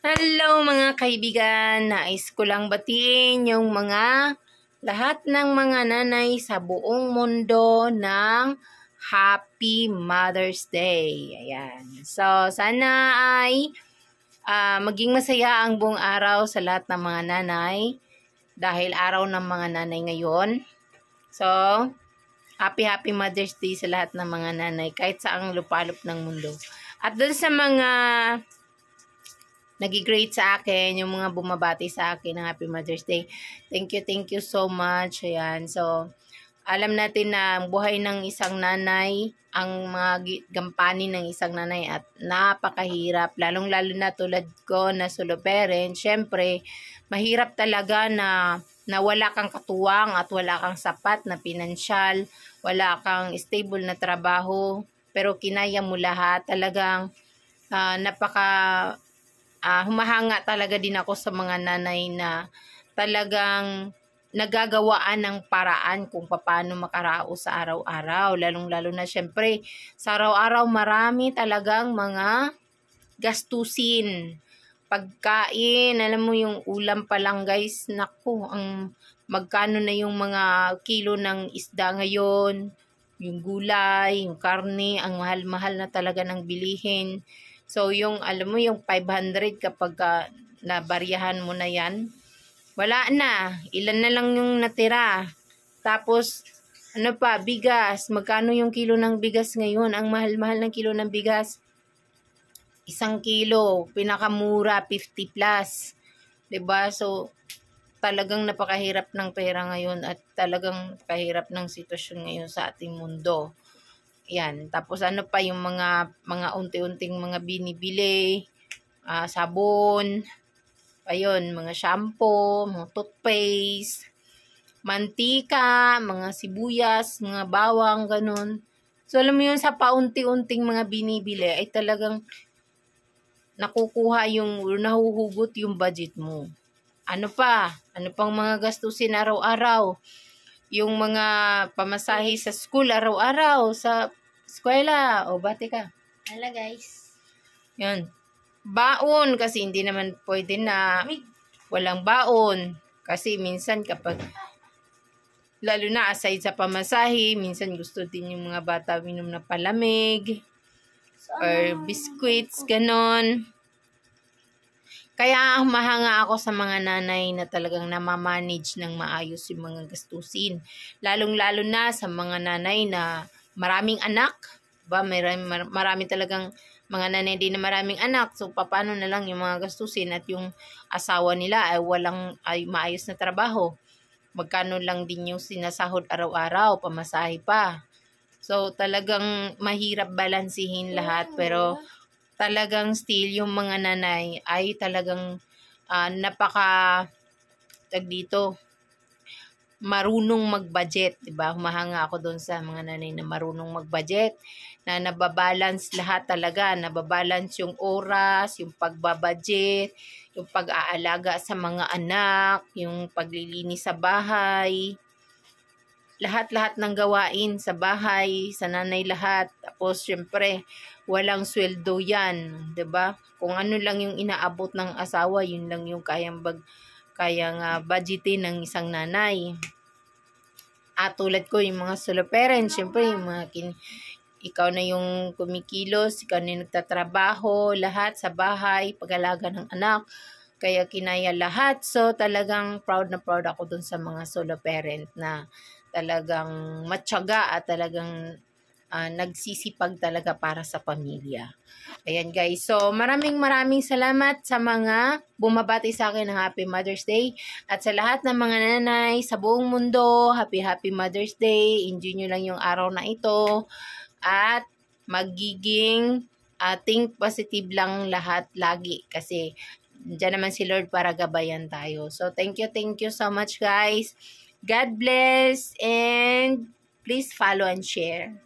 Hello mga kaibigan, nais ko lang batiin yung lahat ng mga nanay sa buong mundo ng Happy Mother's Day. Ayan. So, sana ay maging masaya ang buong araw sa lahat ng mga nanay dahil araw ng mga nanay ngayon. So, Happy Mother's Day sa lahat ng mga nanay kahit saang lupalop ng mundo. At doon sa mga nag-great sa akin, yung mga bumabati sa akin ng Happy Mother's Day. Thank you so much. Ayan. So, alam natin na ang buhay ng isang nanay, ang mga gampanin ng isang nanay at napakahirap. Lalong-lalo na tulad ko na solo parent. Siyempre, mahirap talaga na wala kang katuwang at wala kang sapat na pinansyal, wala kang stable na trabaho, pero kinaya mo lahat. Talagang humahanga talaga din ako sa mga nanay na talagang nagagawaan ng paraan kung paano makaraos sa araw-araw. Lalong-lalo na syempre, sa araw-araw marami talagang mga gastusin. Pagkain, alam mo yung ulam pa lang guys, naku, ang magkano na yung mga kilo ng isda ngayon, yung gulay, yung karne, ang mahal-mahal na talaga ng bilihin. So, yung, alam mo, yung 500 kapag nabariyahan mo na yan, wala na. Ilan na lang yung natira. Tapos, ano pa, bigas. Magkano yung kilo ng bigas ngayon? Ang mahal-mahal ng kilo ng bigas. 1 kilo, pinakamura, 50 plus. 'Di ba? So, talagang napakahirap ng pera ngayon at talagang napakahirap ng sitwasyon ngayon sa ating mundo. Yan. Tapos ano pa yung mga unti-unting mga binibili, sabon, ayun, mga shampoo, mga toothpaste, mantika, mga sibuyas, mga bawang, ganun. So alam mo yun, sa paunti-unting mga binibili ay talagang nahuhugot yung budget mo. Ano pa? Ano pang mga gastusin araw-araw? Yung mga pamasahe sa school araw-araw, sa eskwela. O, bati ka. Hala guys. Yan. Baon, kasi hindi naman pwede na walang baon. Kasi minsan kapag, lalo na aside sa pamasahe, minsan gusto din yung mga bata minom na palamig, or biscuits, ganon. Kaya humahanga ako sa mga nanay na talagang namamanage ng maayos yung mga gastusin. Lalong-lalo na sa mga nanay na maraming anak. Ba, marami talagang mga nanay din na maraming anak. So, paano na lang yung mga gastusin at yung asawa nila ay maayos na trabaho. Magkano lang din yung sinasahod araw-araw, pamasahe pa. So, talagang mahirap balansihin lahat. Pero, talagang still yung mga nanay ay talagang marunong mag-budget, 'di ba? Humahanga ako doon sa mga nanay na marunong mag-budget, na nababalance lahat talaga, nababalance yung oras, yung pagbabudget, yung pag-aalaga sa mga anak, yung paglilinis sa bahay, lahat-lahat ng gawain sa bahay, sa nanay lahat. Tapos, syempre, walang sweldo yan, 'di ba? Kung ano lang yung inaabot ng asawa, yun lang yung kayang budgetin ng isang nanay. At tulad ko, yung mga solo parents, syempre, yung ikaw na yung kumikilos, ikaw na yung nagtatrabaho, lahat sa bahay, pag-alaga ng anak, kaya kinaya lahat. So, talagang proud na proud ako dun sa mga solo parent na talagang matyaga at talagang nagsisipag talaga para sa pamilya. Ayan guys, so maraming salamat sa mga bumabati sa akin ng Happy Mother's Day at sa lahat ng mga nanay sa buong mundo, Happy Mother's Day. Enjoy nyo lang yung araw na ito at magiging think positive lang lahat lagi kasi diyan naman si Lord para gabayan tayo. So thank you so much guys. God bless and please follow and share.